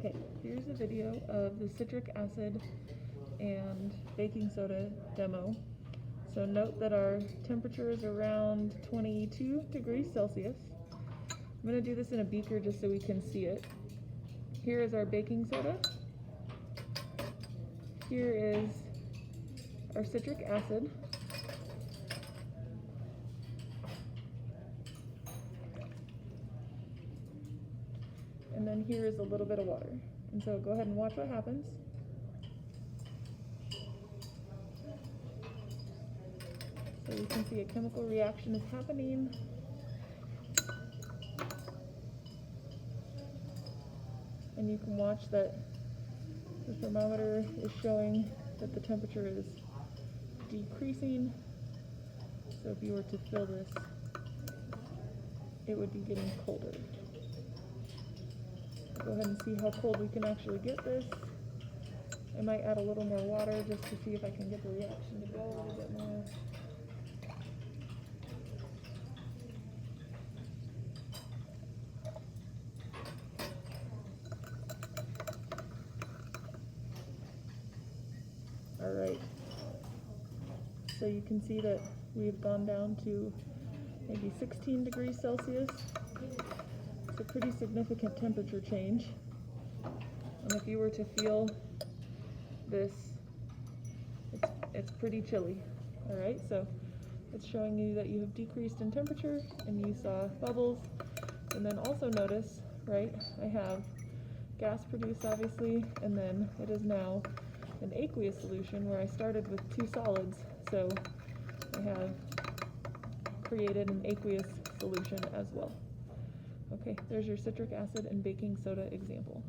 Okay, here's a video of the citric acid and baking soda demo. So note that our temperature is around 22 degrees Celsius. I'm going to do this in a beaker just so we can see it. Here is our baking soda. Here is our citric acid. And then here is a little bit of water. And so go ahead and watch what happens. So you can see a chemical reaction is happening. And you can watch that the thermometer is showing that the temperature is decreasing. So if you were to fill this, it would be getting colder. Go ahead and see how cold we can actually get this. I might add a little more water just to see if I can get the reaction to go a little bit more. Alright, so you can see that we've gone down to maybe 16 degrees Celsius. It's a pretty significant temperature change. And if you were to feel this, it's pretty chilly. Alright, so it's showing you that you have decreased in temperature and you saw bubbles. And then also notice, right, I have gas produced obviously, and then it is now an aqueous solution where I started with two solids, so I have created an aqueous solution as well. Okay, there's your citric acid and baking soda example.